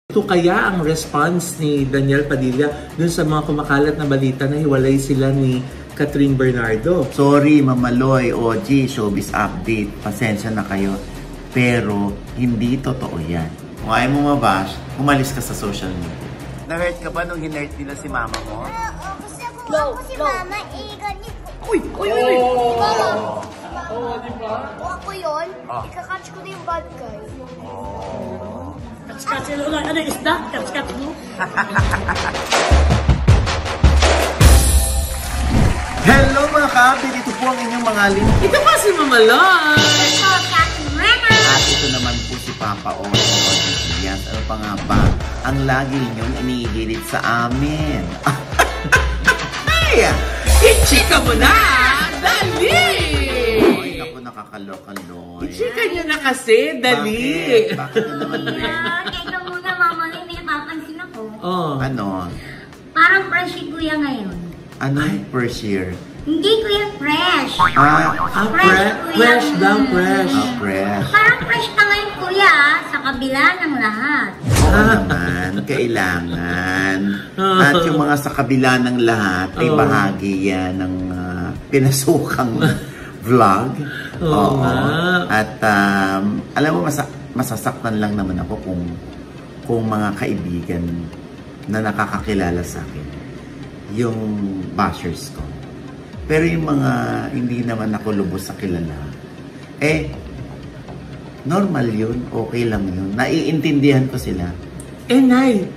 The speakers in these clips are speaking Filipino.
Ito kaya ang response ni Daniel Padilla dun sa mga kumakalat na balita na hiwalay sila ni Catherine Bernardo? Sorry, Mamaloy, OG, Showbiz Update. Pasensya na kayo. Pero, hindi totoo yan. Kung ayaw mo mabash, umalis ka sa social media. Na-hurt ka ba nung hinurt nila si mama mo? Oo, kasi ako si mama, ganyan. Uy! Oo, di ba? Ako yun, ikakatch ko na yung bad guy. Katch-katch yun lang. Ano yung isda? Katch-katch mo? Hello mga kapit! Ito po ang inyong mga link. Ito pa si Mamaloy! So, Captain Renner! At ito naman po si Papa O. Yes, ano pa nga ba? Ang lagi ninyong inihilit sa amin. Ay! Ichika mo na! Dali! Ay, naku, nakakaloka-loy. Ichika nyo na kasi, dali! Bakit na naman rin? Teka muna, Mama Lynn, may napapansin ako. Oh. Ano? Parang fresh si Kuya ngayon. Ano yung first year? Hindi Kuya fresh. Fresh daw, fresh. Fresh. Parang fresh ka ngayon, Kuya, sa kabila ng lahat. Oo naman, kailangan. At yung mga sa kabila ng lahat, ay bahagi yan ng pinasukang vlog. Oo. At alam mo, masasaktan lang naman ako kung mga kaibigan na nakakakilala sa akin, yung bashers ko. Pero yung mga hindi naman ako lubos sa kilala, normal yun, okay lang yun. Naiintindihan ko sila. Nay,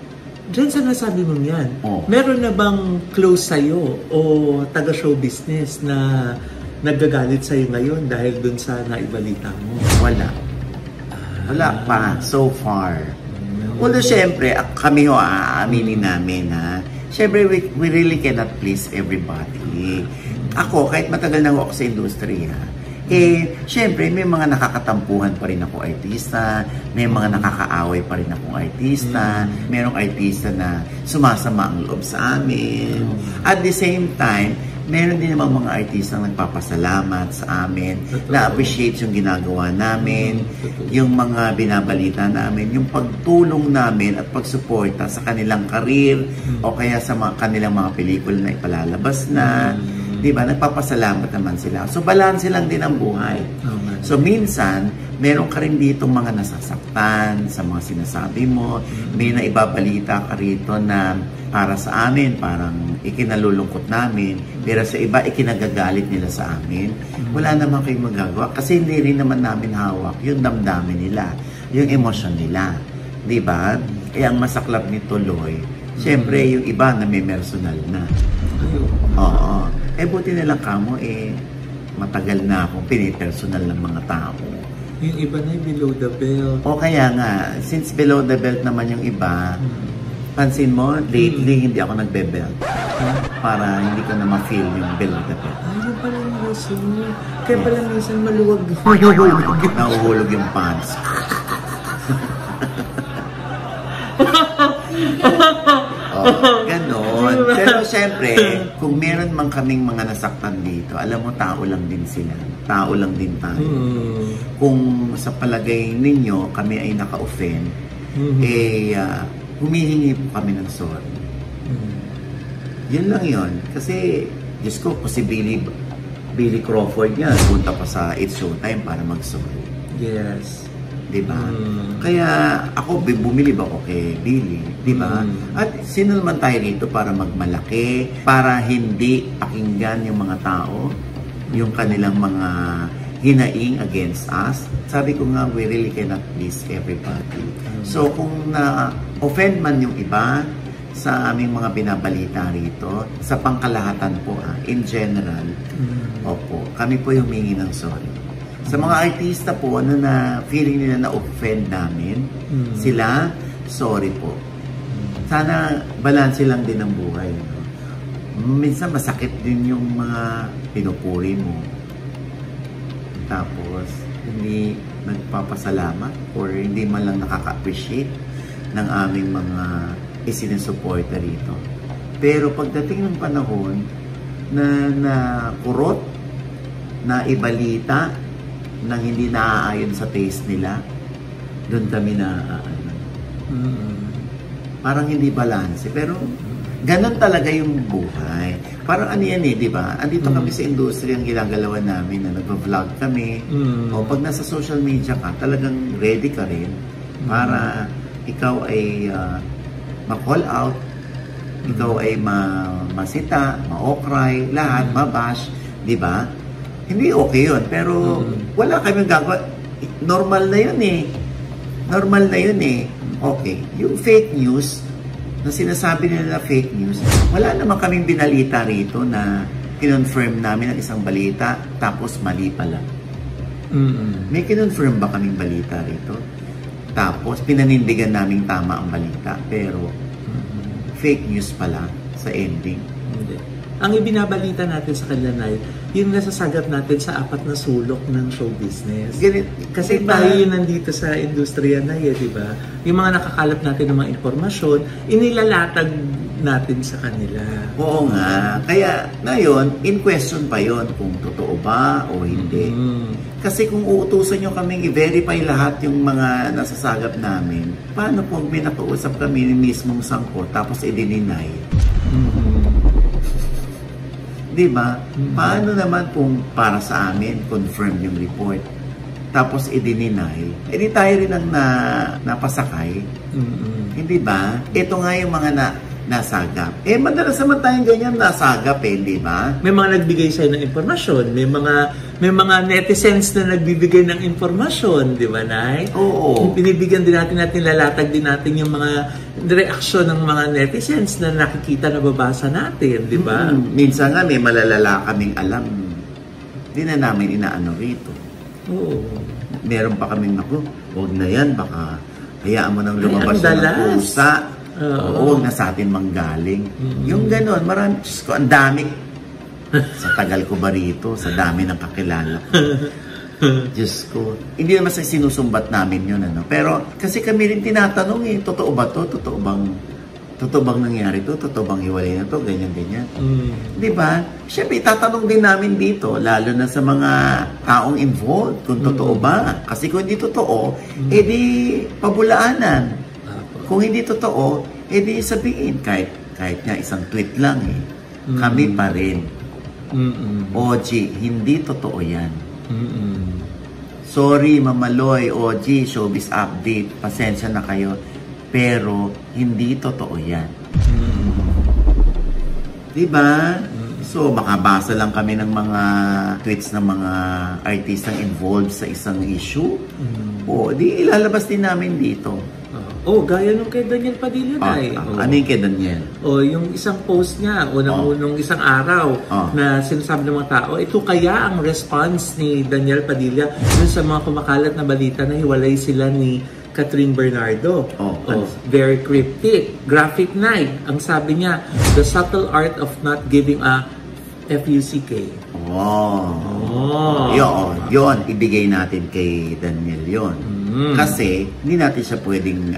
dyan sa nasabi mo yan, meron na bang close sa'yo o taga-show business na naggagalit sa'yo ngayon dahil dun sa naibalita mo? Wala. Wala pa, so far. Although, syempre, kami aaminin namin, ha? Syempre, we really cannot please everybody. Ako, kahit matagal na ako sa industriya, syempre, may mga nakakatampuhan pa rin ako artista, may mga nakakaaway pa rin akong artista, merong artista na sumasama ang loob sa amin. At the same time, meron din naman mga artista na nagpapasalamat sa amin, na-appreciate yung ginagawa namin, yung mga binabalita namin, yung pagtulong namin at pagsuporta sa kanilang karir o kaya sa kanilang mga pelikula na ipalalabas na. Diba? Nagpapasalamat naman sila. So, balanse lang din ang buhay. So, minsan, meron ka rin dito mga nasasaktan sa mga sinasabi mo. May naibabalita ka rito na para sa amin, parang ikinalulungkot namin. Pero sa iba, ikinagagalit nila sa amin. Wala naman kayong magagawa. Kasi hindi rin naman namin hawak yung damdamin nila, yung emosyon nila. Diba? Ang masaklap ni Tuloy, syempre, yung iba na may personal na. Oo. Buti na lang kamo, matagal na akong pinipersonal ng mga tao. Yung iba na yung below the belt. O kaya nga, since below the belt naman yung iba, pansin mo, lately hindi ako nagbe-belt. Para hindi ko na ma-feel yung below the belt. Yun pala yung reason. Kaya pala minsan maluwag. Nahuhulog yung pants. Ganon. Pero syempre, kung meron man kaming mga nasaktan dito, alam mo, tao lang din sila. Tao lang din tayo. Kung sa palagay ninyo, kami ay naka-offend, humihingi po kami ng sorry. Yun lang yun. Kasi, Diyos ko, si Billy Crawford yan, punta pa sa It's Showtime para mag-sorry. Yes. Diba? Kaya ako, bumilib ako kay Billy. Diba? At sino naman tayo rito para magmalaki, para hindi pakinggan yung mga tao, yung kanilang mga hinaing against us. Sabi ko nga, we really cannot please everybody. So kung na-offend man yung iba sa aming mga binabalita rito, sa pangkalahatan po, in general, opo, kami po yung humingi ng sorry. Sa mga artista po, na feeling nila na-offend namin, sila, sorry po. Sana balanse lang din ang buhay. No? Minsan masakit din yung mga pinupuri mo. Tapos, hindi nagpapasalamat or hindi man lang nakaka-appreciate ng aming mga isinusuporta rito. Pero pagdating ng panahon na kurot, na ibalita, nang hindi naaayon sa taste nila, doon kami na Parang hindi balance. Pero ganon talaga yung buhay. Parang ano yan di ba? Andito kami sa industry ang ginagalawan namin na nag-vlog kami. O pag nasa social media ka, talagang ready ka rin para ikaw ay ma-call out, ikaw ay masita, ma-okray, lahat, mabash, di ba? Hindi okay yun. Pero wala kami gagawa. Normal na yun Normal na yun Okay. Yung fake news, na sinasabi nila fake news, wala naman kaming binalita rito na kinonfirm namin ang isang balita tapos mali pala. May kinonfirm ba kaming balita rito? Tapos pinanindigan namin tama ang balita pero fake news pala sa ending. Ang ibinabalita natin sa kanila na yung nasasagap natin sa apat na sulok ng show business. Kasi tayo yun nandito sa industriya na di ba? Yung mga nakakalap natin ng mga impormasyon, inilalatag natin sa kanila. Oo nga. Kaya ngayon, in question pa yon kung totoo ba o hindi. Kasi kung uutusan nyo kaming i-verify lahat yung mga nasasagap namin, paano kung may napausap kami mismong sangko tapos i-deny? Diba? Paano naman kung para sa amin, confirm yung report, tapos i-deny, edi tayo rin ang napasakay. Hindi ba? Ito nga yung mga nasagap. Madalas naman tayong ganyan nasagap di ba? May mga nagbigay sa'yo ng impormasyon, may mga netizens na nagbibigay ng impormasyon, di ba, Nay? Oo. Binibigyan din natin, lalatag din natin yung mga reaksyon ng mga netizens na nakikita, nababasa natin, di ba? Minsan nga may malalala kaming alam. Hindi na namin inaano rito. Oo. Meron pa kaming huwag na yan, baka hayaan mo nang lumabas ng pusa. Huwag na sa atin manggaling. Yung ganon, marami, Diyos ko, ang dami. Sa tagal ko ba rito, sa dami ng kakilala. Diyos ko. Hindi naman sa sinusumbat namin yun, Pero, kasi kami rin tinatanong totoo ba to? Totoo bang nangyari to? Totoo bang hiwalay na to? Ganyan. Di ba? Siyempre, tatanong din namin dito, lalo na sa mga taong involved, kung totoo ba. Kasi kung hindi totoo, edi pabulaanan. Kung hindi totoo, edi sabihin, kahit nga isang tweet lang kami pa rin. OG, hindi totoo yan. Sorry, Mamaloy, OG, Showbiz Update, pasensya na kayo, pero hindi totoo yan. Diba? So, makabasa lang kami ng mga tweets ng mga artistang involved sa isang issue. O, di ilalabas din namin dito. Gaya nung kay Daniel Padilla Ano yung kay Daniel? Yung isang post niya, nung isang araw na sinasabi ng mga tao, ito kaya ang response ni Daniel Padilla dun sa mga kumakalat na balita na hiwalay sila ni Catherine Bernardo. Very cryptic. Graphic night. Ang sabi niya, the subtle art of not giving a FUCK. Yun, ibigay natin kay Daniel yun. Kasi, hindi natin siya pwedeng,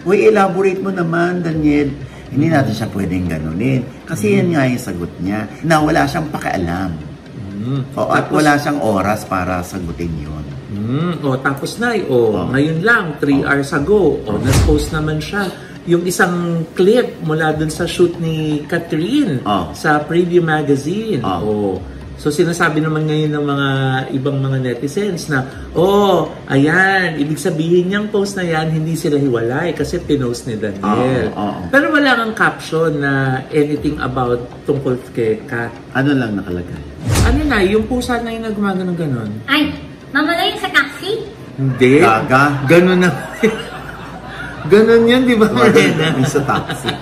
elaborate mo naman, Daniel. Hindi natin siya pwedeng ganunin. Kasi yan nga yung sagot niya, na wala siyang pakialam. At wala siyang oras para sagutin yun. Tapos ngayon lang, 3 hours ago, nag-post naman siya yung isang clip mula dun sa shoot ni Catherine sa Preview Magazine. So sinasabi naman ngayon ng mga ibang mga netizens na, ayan, ibig sabihin niyang post na yan, hindi sila hiwalay kasi pinost ni Daniel. Pero wala kang caption na anything about tungkol kay Kat. Ano lang nakalagay? Ano na, yung pusa na yung nagumagano ng ganon? Ay, mamalayo sa taxi? Hindi. Gaga? Ganon na. Ganon yun, di ba? Sa taxi.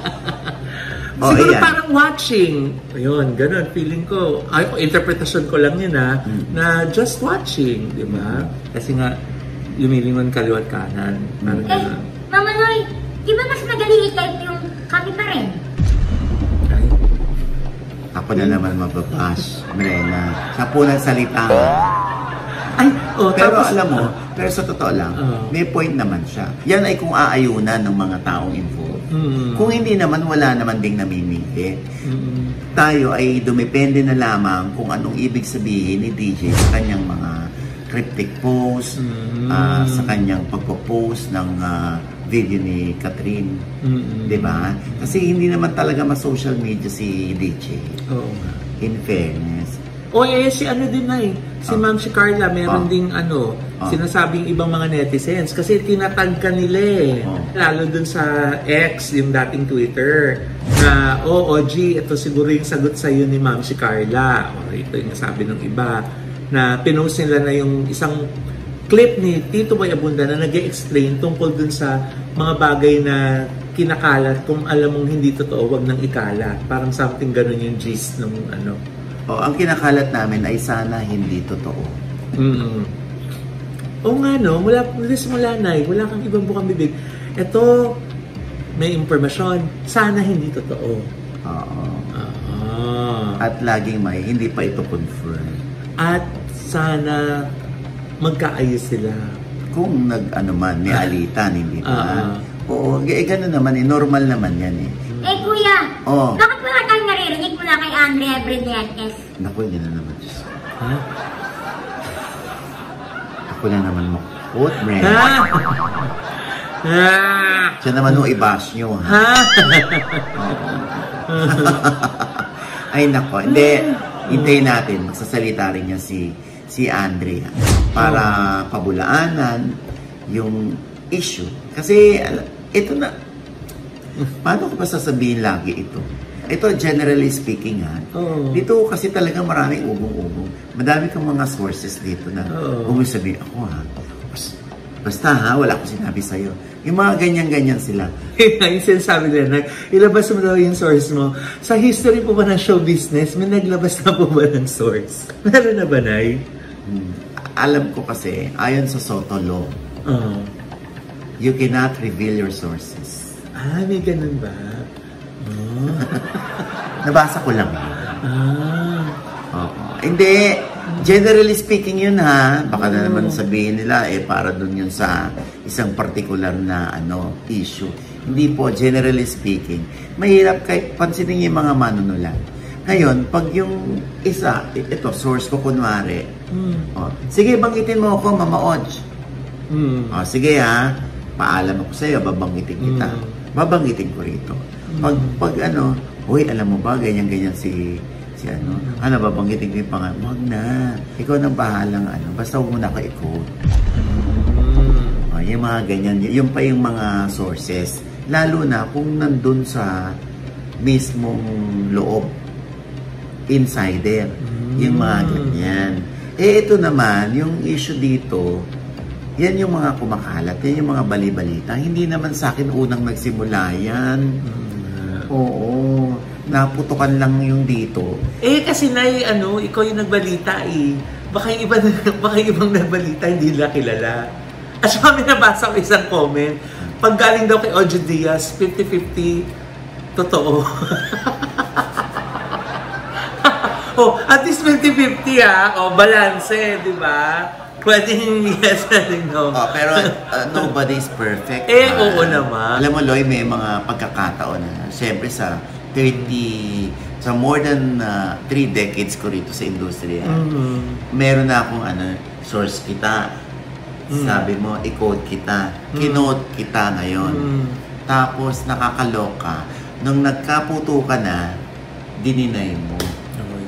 Siguro parang watching. Ayun, ganun. Feeling ko, interpretasyon ko lang yun na just watching, di ba? Kasi nga, lumilingon kaliwat kanan. Mama Noy, di ba mas madali i-type yung copy pa rin? Ako na naman mababash, Mirena. Sa punang salita. Pero alam mo, pero sa totoo lang, may point naman siya. Yan ay kung aayunan ng mga taong involved. Kung hindi naman, wala naman ding namimili. Tayo ay dumepende na lamang kung anong ibig sabihin ni DJ sa kanyang mga cryptic post, sa kanyang pagpo-post ng video ni Catherine. Di ba? Kasi hindi naman talaga ma-social media si DJ. Oo. In fairness. O si ano din na si Ma'am si Carla, meron ding sinasabing ibang mga netizens kasi tinatag ka nila lalo dun sa X, yung dating Twitter na OG, ito siguro yung sagot sa'yo ni Ma'am si Carla, o ito yung sabi ng iba na pinost nila na yung isang clip ni Tito Boy Abunda na nag-explain tungkol dun sa mga bagay na kinakalat, kung alam mong hindi totoo, wag nang ikalat, parang something ganun yung gist ng ang kinakalat namin ay sana hindi totoo. O nga no, mula na wala kang ibang bukang bibig. Ito, may impormasyon, sana hindi totoo. Oo. At laging may, hindi pa ito confirm. At sana magkaayos sila. Kung man, may alitan, hindi ba? Oo, gano'n naman normal naman yan Kuya, bakit wala tayong naririnig mula kay Andrea Brillentes? Naku, yun na naman. Ha? Ako na naman makukot, Brent. Siya naman nung i-bash nyo, ha? Ay, nako. Hindi, hintayin natin. Magsasalita rin niya si Andrea para pabulaanan yung issue. Kasi, ito na, paano ko pa sasabihin lagi ito? Ito, generally speaking, dito kasi talaga maraming ugong-ugong. Madami kang mga sources dito na sabihin ako, basta wala akong sinabi sa'yo. Yung mga ganyan-ganyan sila. Yung sinasabi nila, ilabas mo daw yung source mo. Sa history po ba ng show business, may naglabas na po ba ng source? Meron na ba, Nay? Alam ko kasi, ayon sa Soto Law, you cannot reveal your sources. May ganun ba? Nabasa ko lang yun. Hindi, generally speaking yun baka na naman sabihin nila para dun yun sa isang particular na issue. Hindi po, generally speaking. Mahirap pansinin yung mga manunulat. Ngayon, pag yung isa, ito, source ko kunwari, sige, banggitin mo ako, Mama Odge. Sige paalam ako sa'yo, babanggitin kita. Babanggitin ko rito. Pag uy, alam mo ba, ganyan-ganyan si babanggitin ko yung pangalan. Wag na. Ikaw nang bahalang basta huwag mo na ako i-quote. Yung mga ganyan, yung pa yung mga sources. Lalo na kung nandun sa mismong loob. Insider. Yung mga ganyan. Ito naman, yung issue dito, yan yung mga kumakalat, yan yung mga bali-balita. Hindi naman sa akin unang nagsimula yan. Oo. Naputukan lang yung dito. Kasi ikaw yung nagbalita Baka yung ibang nagbalita, hindi nila kilala. At saka may nabasa ko isang comment. Pag galing daw kay Ojo Diaz, 50-50, totoo. At least 50-50 balance di ba? Pwede yes, no. Pero nobody is perfect. Oo naman. Alam mo, Loy, may mga pagkakataon na, siyempre sa more than 3 decades ko rito sa industriya, meron na akong source kita. Sabi mo, i-quote kita. Kinote kita ngayon. Tapos, nakakaloka. Nung nagkaputo ka na, dininay mo.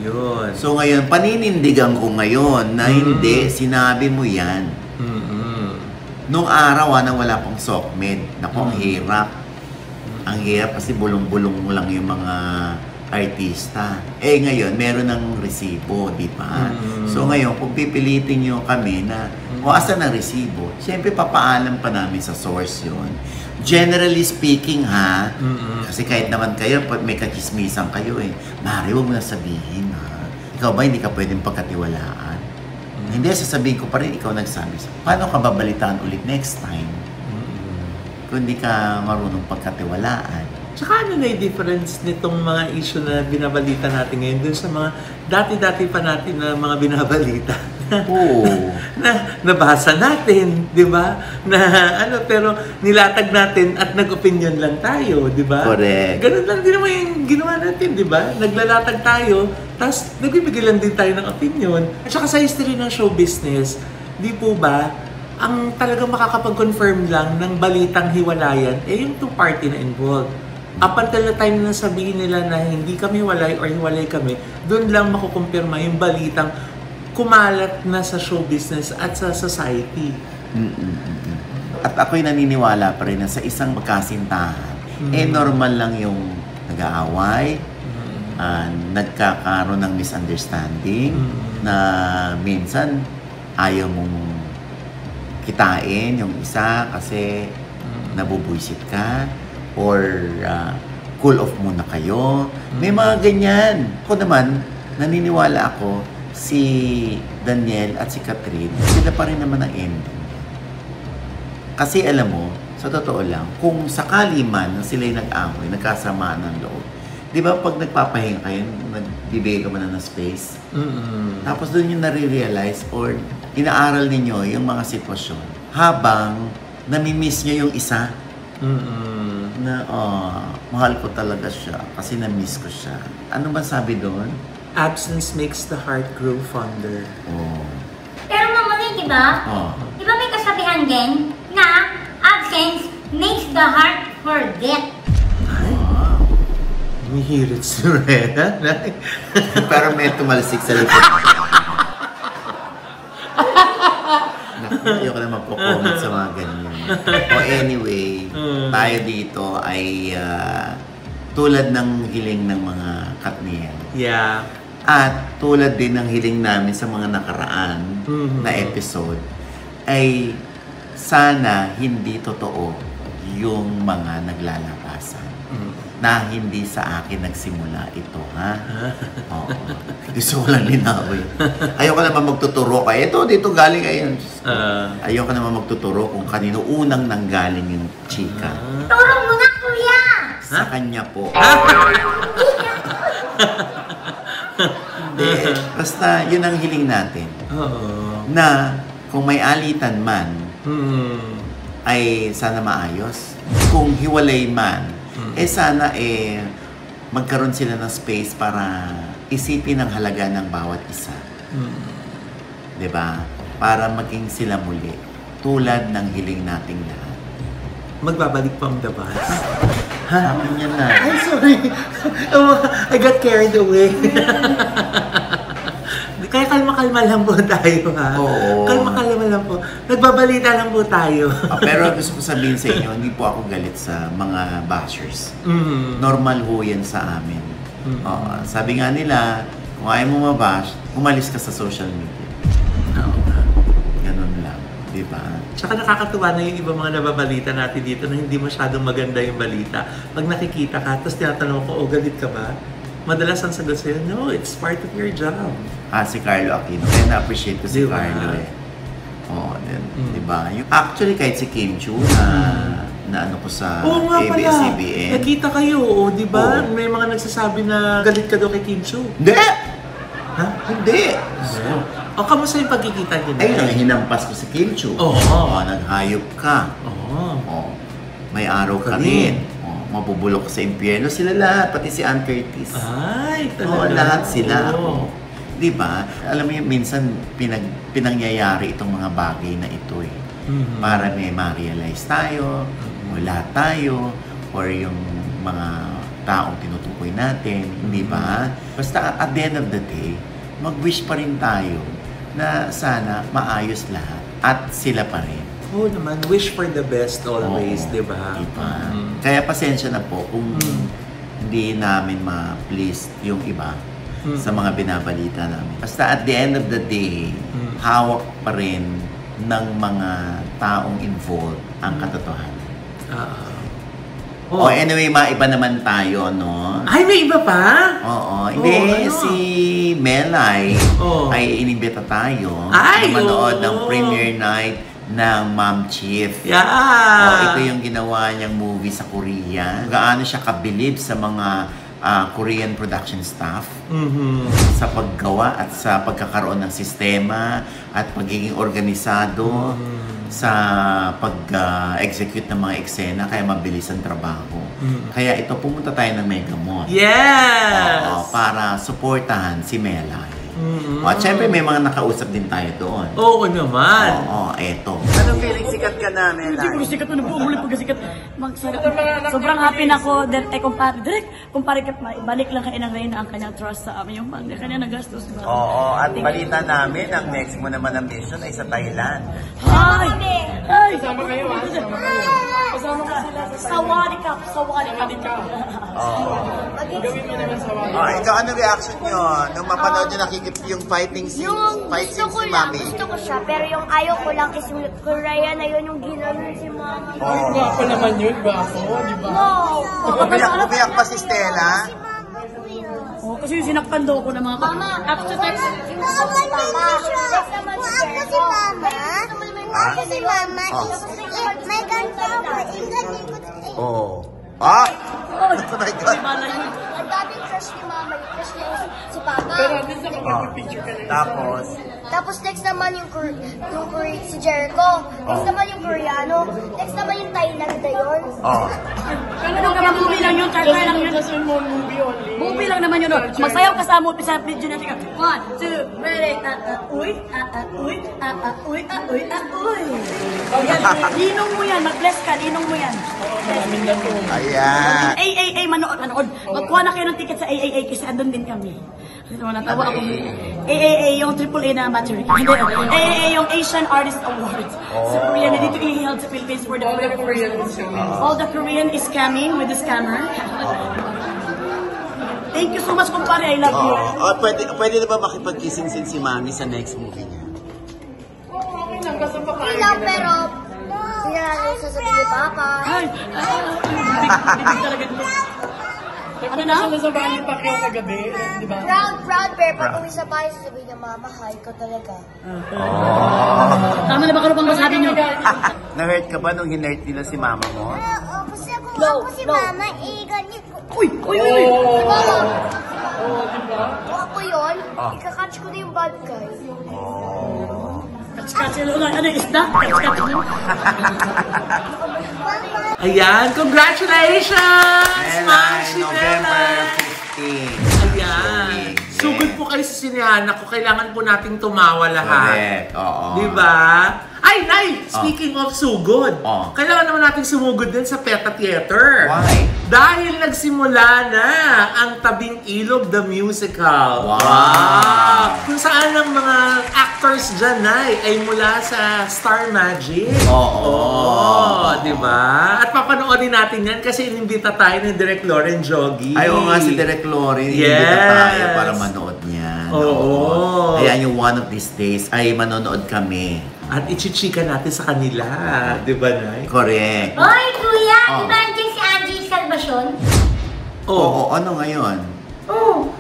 Yun. So ngayon, paninindigan ko ngayon na hindi, sinabi mo yan. Nung araw na wala pang SOCMED, naku, ang hirap. Ang hirap kasi bulong-bulong mo lang yung mga artista. Ngayon, meron ng resibo, di ba? So ngayon, kung pipilitin nyo kami na, asan ang resibo? Siyempre, papaalam pa namin sa source yun. Generally speaking, kasi kahit naman kayo, may kachismisan kayo Mari, huwag mo na sabihin, Ikaw ba, hindi ka pwedeng pagkatiwalaan? Hindi, sasabihin ko pa rin, ikaw nagsabi. Paano ka babalitaan ulit next time? Kung hindi ka marunong pagkatiwalaan. Tsaka na yung difference nitong mga issue na binabalita natin ngayon dun sa mga dati-dati pa natin na mga binabalita. na nabasa natin, di ba? Pero nilatag natin at nag-opinion lang tayo, di ba? Correct. Ganun lang din naman yung ginawa natin, di ba? Naglalatag tayo, tapos nagbibigay lang din tayo ng opinion. At saka sa history ng show business, Di po ba? Ang talagang makakapag-confirm lang ng balitang hiwalayan, yung two party na involved. Up until the time na sabihin nila na hindi kami hiwalay or hiwalay kami, doon lang makukumpirma yung balitang kumalat na sa show business at sa society. At ako'y naniniwala pa rin na sa isang magkasintahan, normal lang yung nag-aaway, nagkakaroon ng misunderstanding, na minsan ayaw mong kitain yung isa kasi nabubwisit ka, or cool off muna kayo. May mga ganyan. Ako naman, naniniwala ako, si Daniel at si Catherine, sila pa rin naman ang ending. Kasi alam mo, sa totoo lang, kung sakali man na sila'y nag-away, nagkasamaan ng loob, di ba pag nagpapahinga kayo, nagbibigay ka man ng space, tapos doon yung nare-realize or inaaral ninyo yung mga sitwasyon habang namimiss nyo yung isa, na mahal ko talaga siya kasi na-miss ko siya. Ano ba sabi doon? Absence makes the heart grow fonder. Pero mamuli, di ba? Di ba may kasabihan din na absence makes the heart forget? Mihirit si Rena. Pero may tumalsik sa likod. Ayoko na magpo-comment sa mga ganyan. Anyway, tayo dito ay tulad ng hiling ng mga Katniel. Yeah. At tulad din ng hiling namin sa mga nakaraan na episode, ay sana hindi totoo yung mga naglalabasan. Na hindi sa akin nagsimula ito, ha? Oo. Gusto ko lang linawin. Ayoko naman magtuturo ka. Ito, dito galing ayun. Ayoko naman magtuturo kung kanino unang nanggaling yung chika. Turo mo na, kuya! Sa kanya po. Hindi. Basta, yun ang hiling natin. Na, kung may alitan man, ay sana maayos. Kung hiwalay man, sana magkaroon sila ng space para isipin ang halaga ng bawat isa. Diba? Para maging sila muli. Tulad ng hiling nating lahat. Magbabalik pa ang The Buzz. Sabi niya na. Ay, sorry. I got carried away. Kaya kalma-kalma lang po tayo, ha? Oo. Kalma-kalma lang po. Nagbabalita lang po tayo. Pero gusto ko sabihin sa inyo, hindi po ako galit sa mga bashers. Normal po yan sa amin. Sabi nga nila, kung ayaw mo mabash, umalis ka sa social media. Ganun lang. Diba? Tsaka nakakatuwa na yung ibang mga nababalita natin dito na hindi masyadong maganda yung balita. Pag nakikita ka, tapos tinatanong ko, galit ka ba? Madalas ang sagot sa'yo, no, it's part of your job. Si Carlo Aquino. Kaya na-appreciate ko si Carlo diba? Actually, kahit si Kim Chu na ano ko sa ABS-CBN. Nakita kayo, diba? May mga nagsasabi na galit ka daw kay Kim Chu. Hindi! Ha? Hindi! Kamusta yung pagkikita niyo? Ay, hinampas ko si Kim Chu. Naghayop ka. May araw ka rin. Mabubulok sa impyerno. Sila lahat, pati si Ann Curtis. Ay, talaga. Lahat sila. Diba? Alam mo yun, minsan pinangyayari itong mga bagay na ito para may ma-realize tayo, o lahat tayo, or yung mga taong tinutukoy natin. Diba? Basta at the end of the day, mag-wish pa rin tayo na sana maayos lahat at sila pa rin. Oo naman, wish for the best always, di ba? Diba? Kaya pasensya na po kung hindi namin ma-please yung iba sa mga binabalita namin. Basta at the end of the day, hawak pa rin ng mga taong involved ang katotohanan. Anyway, maiba naman tayo, no? Ay, may iba pa? Hindi, si Melay ay inimbita tayo na manood ng premiere night ng Mom Chief. Yeah! Ito yung ginawa niyang movie sa Korea. Gaano siya kabilib sa mga Korean production staff sa paggawa at sa pagkakaroon ng sistema at pagiging organisado sa pag-execute ng mga eksena, kaya mabilis ang trabaho. Kaya ito, pumunta tayo ng Mega Mall. Yes! Para suportahan si Melay. At syempre may mga nakausap din tayo doon. Oo naman. Oo, eto. Anong feeling sikat ka na, Melay? Siguro sikat na nabuhuli pagkasikat. Sobrang happy na ako. Kumpare ka, balik lang kayo ng Reyna ang kanyang trust sa amin. Yung kanya nagastos. Oo, at balita namin, ang next mo naman ang mission ay sa Thailand. Hi! Kasama kayo, ha? Kasama ka sila sa Wadikap. Ikaw, ano reaction nyo? Nung mapanood nyo nakikip yung fighting scene si Mami? Gusto ko siya, pero yung ayaw ko lang is yung Korea na yun, yung ginanon si Mama. Gwapo naman yun, gwapo, di ba? No! Umiyak pa si Stella? Oo, kasi yung sinakpan daw ako ng mga Mama! After text. Kasi si Mama may ganito ako. Oo. Ah! Oh my God! Ang daming crush ni Mama, yung crush niya si Papa. Pero minsan picture ka na. Tapos next naman yung si Jericho. Next naman yung Koreano. Next naman yung Thailand na yun. Pero naman movie lang yun, charter lang yun. Movie lang naman yun. Magsayaw ka sa movie sa video natin. 1, 2, ready. Uy. Ninong mo yan, mag-bless ka, ninong mo yan. Ayan. AAA, manood. Magkuha na kayo ng ticket sa AAA kasi andun din kami. Natawa ako. AAA yung AAA na battery. AAA yung Asian Artist Awards. Sa Korea, na dito i-held sa Philippines for the Korean. All the Korean is scamming with the scammer. Thank you so much, kumpare. I love you. Pwede na ba makipag-kissing-sing si Mami sa next movie niya? Hindi lang, pero hindi na natin sasabihin ni Papa. Bibig talaga dito. Ano na? Nasabahan yung Pacquiao kagabi, di ba? Proud, pero pag uwi sa bahay, sasabihin niya, Mama, hi ka talaga. Tama na ba ka bang masabi niyo? Na-hurt ka ba nung hinurt nila si Mama mo? Kasi ako si Mama, ganyan ko. Uy! Si Mama. Kung ako yun, ikakatch ko na yung bad guy. Katch-katch. Ano yung isda? Katch-katch mo? Ayan, congratulations! November 15. Ayan. Sugod po kayo sa sinehan ko. Kailangan po nating tumawa lahat. Correct. Oo. Diba? Ay, Nay! Speaking of sugod, kailangan naman nating sumugod din sa PETA Theater. Why? Dahil nagsimula na ang Tabing Ilog, the musical. Wow! Kung saan ang mga actors dyan, Nay, ay mula sa Star Magic. Oo. Diba? At papanoorin natin yan kasi inimbita tayo ni Direk Lauren Jogi. Ay, oo nga si Direk Lauren. Yes. Tayo para manood niyan. Oo. Ayan yung one of these days ay manonood kami. At ichichika natin sa kanila. Diba, Nay? Correct. Hoy, kuya! Di ba andyan si Angie Salvacion? Oo, ano ngayon?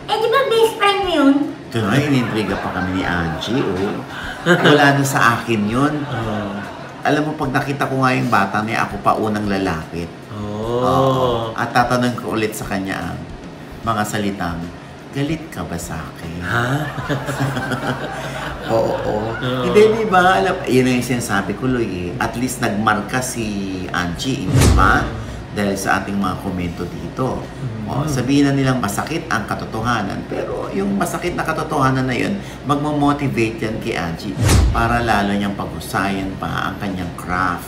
Di ba best friend mo yun? Ito nga, inintriga pa kami ni Angie, Wala na sa akin yun. Alam mo, pag nakita ko nga yung bata niya, ako pa unang lalapit. At tatanong ko ulit sa kanya ang mga salitang, galit ka ba sa akin? Ha? Oo. Hindi, diba? Yun yung sinasabi ko, Loy. At least nagmarka si Angie, hindi ba? Dahil sa ating mga komento dito. Sabihin na nilang masakit ang katotohanan. Pero yung masakit na katotohanan na yun, magmamotivate yan kay Angie para lalo niyang pag-husayan pa ang kanyang craft.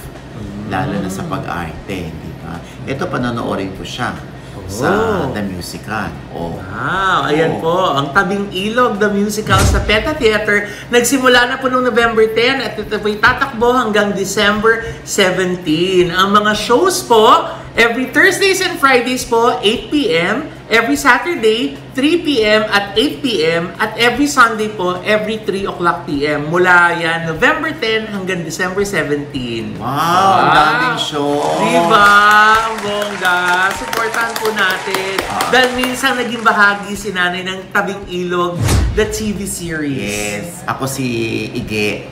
Lalo na sa pag-arte, di ba? Ito, panonoodin ko siya sa The Musical. Wow, ayan po, ang Tabing Ilog, The Musical sa PETA Theater. Nagsimula na po noong November 10 at ito po'y tatakbo hanggang December 17. Ang mga shows po, every Thursdays and Fridays po, 8 p.m. Every Saturday, 3 p.m. at 8 p.m. At every Sunday po, every 3 o'clock p.m. Mula yan, November 10 hanggang December 17. Wow, ang daming show. Diba? Ang bongga. Supportahan po natin. Dahil minsan naging bahagi si Nanay ng Tabing Ilog, the TV series. Yes. Ako si Ige.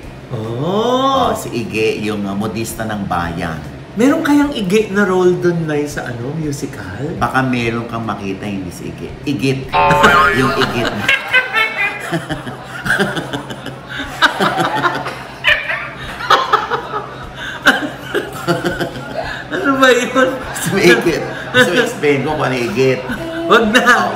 Si Ige, yung modista ng bayan. Meron kayang Ige na role doon, Nay, sa musical? Baka meron kang makita hindi si Ige. Igit. Yung igit. Ano ba yun? Igit. So, explain ko kung ano igit. Wag na.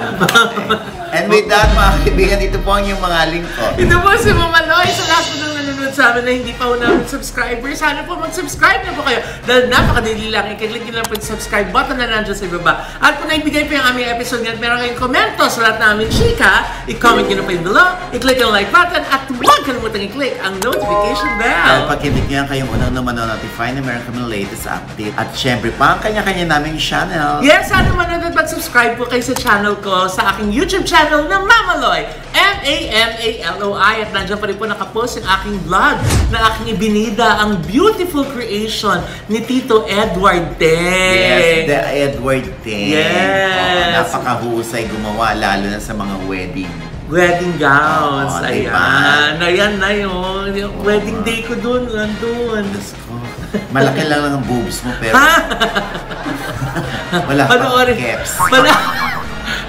And with that, mga kaibigan, ito po ang yung mga lingkod. Ito po si Mama Loy. Sa lahat po nang nanonood sa amin na hindi pa po namin subscriber, sana po mag-subscribe na po kayo. Dahil napakadali lang. I-click nyo lang po yung subscribe button na nandiyan sa ibaba. At kung naibigay po yung aming episode ngayon, meron kayong komento sa lahat namin chika, i-comment nyo na po yung below, i-click ang like button, at huwag kalimutan i-click ang notification bell. Dahil pag-click nyo yan, kayong unang naman notify na meron kami latest update. At syempre pa, ang kanya-kanya naming channel. Yes, sana manonood mag-subscribe po kayo sa channel ko, sa aking YouTube channel na Mama Loy. MAMALOI. At nandiyan pa rin po nakapost yung aking vlog na aking ibinida, ang beautiful creation ni Tito Edward Teng. Yes, the Edward Teng. Yes. Napakahusay gumawa, lalo na sa mga wedding gowns. Oo, Ayan. diba? Ayan na yun. Yung wedding day ko dun. Nandun. Malaki lang ang boobs mo, pero wala pang caps.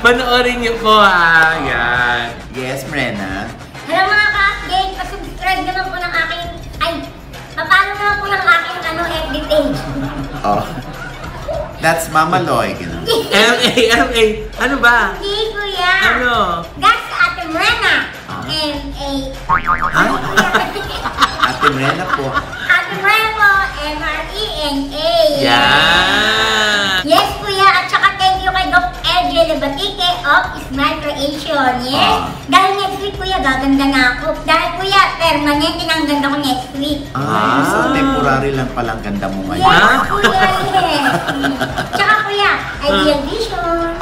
Panoorin niyo po, ha. Ayan. Yes, Mrena. Hello mga ka-update, pa-subscribe naman po ng aking, paano naman po ng aking FB page. Oh. That's Mama Loy. M-A-M-A. Ano ba? Hindi, kuya. Ano? That's Ate Mrena. M-A. Ate Mrena po. Ate Mrena po, M-R-E-N-A. Yeah. Yes, kuya. At saka thank you kay Doc Edge Labatique of Smile Creation. Yes. Dahil next week, kuya, gaganda na ako. Dahil, kuya, permanent ang ganda ko next week. So temporary lang palang ganda mo ngayon. Yes, kuya, yes. Tsaka, kuya, Ideal Vision.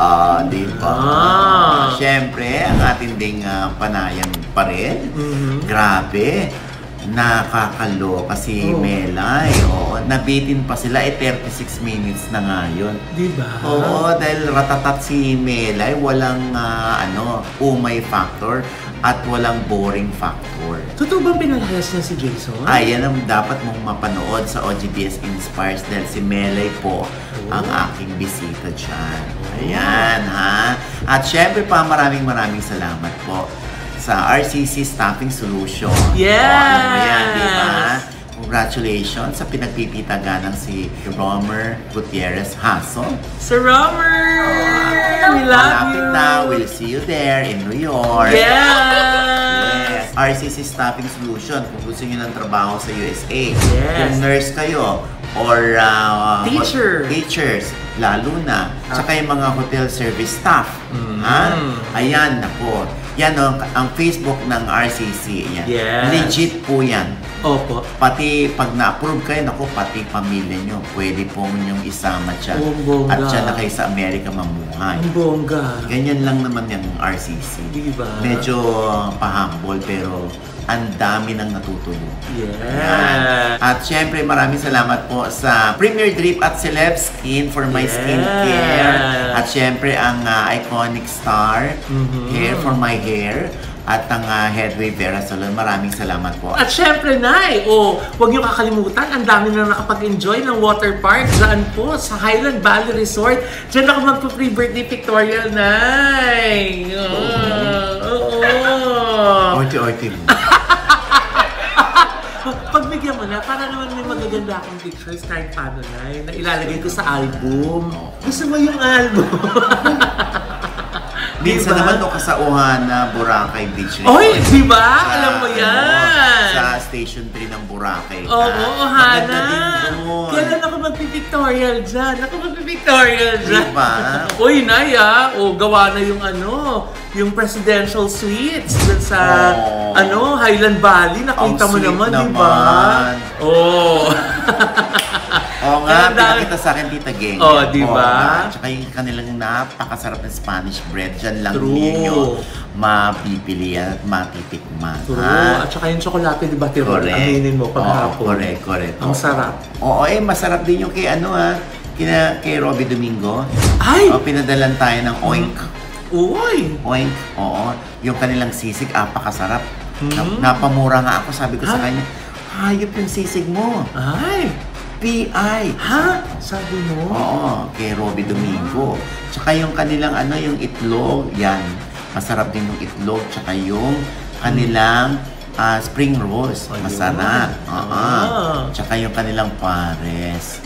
Diba? Siyempre, ang ating ding panayam pa rin. Grabe. Nakakaloka si Melay. Oo, nabitin pa sila. 36 minutes na nga yun. Diba? Oo, dahil ratatat si Melay. Walang umay factor at walang boring factor. Totoo bang pinalayas niya si Jason? Yan ang dapat mong mapanood sa OGBS Inspires dahil si Melay po ang aking bisita dyan. Ayan, ha? At syempre pa, maraming salamat po sa RCC Staffing Solution. Yes! Alam mo yan, di ba? Congratulations sa pinagpipitaganang si Romer Gutierrez Haso. Sir Romer! We love you! Na, we'll see you there in New York. Yes! RCC Staffing Solution, kung gusto nyo ng trabaho sa USA. Yes. Kung nurse kayo, or teachers, lalo na. Tsaka yung mga hotel service staff. Ayan, nako. Yan ang Facebook ng RCC. Yan. Yes. Legit po yan. Opo. Pati pag na-approve kayo, naku, pati pamilya nyo, pwede po ninyong isama dyan. Bongga. At dyan na kayo sa Amerika mamuhay. Ang bongga. Ganyan lang naman yung RCC. Diba? Medyo pahambol, pero ang dami nang natutulog. Yeah. At syempre, maraming salamat po sa Premier Drip at Celeb Skin for my skincare. At syempre, ang Iconic Star Hair for my hair. At ang Headway Vera Salon. Maraming salamat po. At syempre, Nay, huwag niyo kakalimutan, ang dami na nakapag-enjoy ng water park dyan po sa Highland Valley Resort. Dyan ako magpo-pre-birthday pictorial, Nay. Orti-orti mo. Pagbigyan mo na, para naman may magaganda akong pictures kahit paano, Nay, na ilalagay ko sa album. Gusto mo yung album? Minsan naman doon kasauhan na Boracay Beach Resort. Oy, di ba? Alam mo yan. Sa Station 3 ng Boracay. Oo, Hana. Maganda din doon. Kailan ako magpipictorial dyan? Diba? Uy, Naya, gawa na yung presidential suites dun sa, Highland Valley. Nakita mo naman, di ba? Oo nga, pinakita sa akin, Tita Geng. Di ba? Tsaka yung kanilang napakasarap na Spanish bread. Diyan lang ninyo mapipili at matitikman. True. At saka yung tsokolate, di ba, Tirol? Aminin mo paghapon. Correct. Ang sarap. Oo, masarap din yung kay Robby Domingo. Ay! Pinadalan tayo ng Oink. Uy! Oink, oo. Yung kanilang sisig, apakasarap. Napamura nga ako, sabi ko sa kanya, hayop yung sisig mo. Ay! PI. Ha? Sabi mo? Oo, kay Robby Domingo. Tsaka yung kanilang yung itlog, yan. Masarap din yung itlog. Tsaka yung kanilang spring rolls. Masarap. Tsaka yung kanilang pares.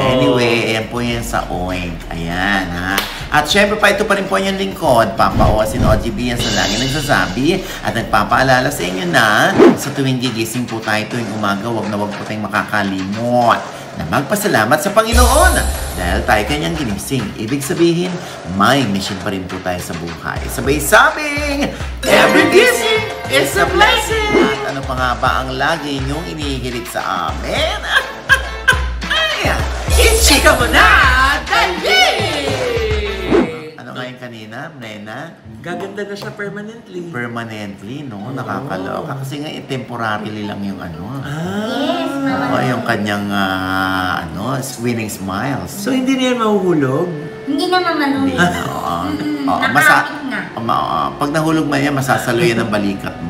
Anyway, ayan po yan sa Oink. Ayan, ha. At syempre pa, ito pa rin po yung lingkod, Papa Osin OGB, yan sa lagi nagsasabi at nagpapaalala sa inyo na sa tuwing gigising po tayo tuwing umaga, wag po tayong makakalimot na magpasalamat sa Panginoon dahil tayo kanyang ginising. Ibig sabihin, may mission pa rin po tayo sa buhay. Sabay sabing, every gising is a blessing! At ano pa nga ba ang lagi niyong inihigilit sa amin? Ichika mo na! Dali! Ano nga yung kanina, Nena? Gaganda na siya permanently. Permanently, no? Nakakaloka. Kasi nga, temporarily lang yung ano. Yes, mama. Oo, yung kanyang, winning smiles. So, hindi na yan mahuhulog? Hindi na Hindi mamalulog. na, oo. Oo, Nakakit na. pag nahulog man yan, masasalo yan ng balikat mo.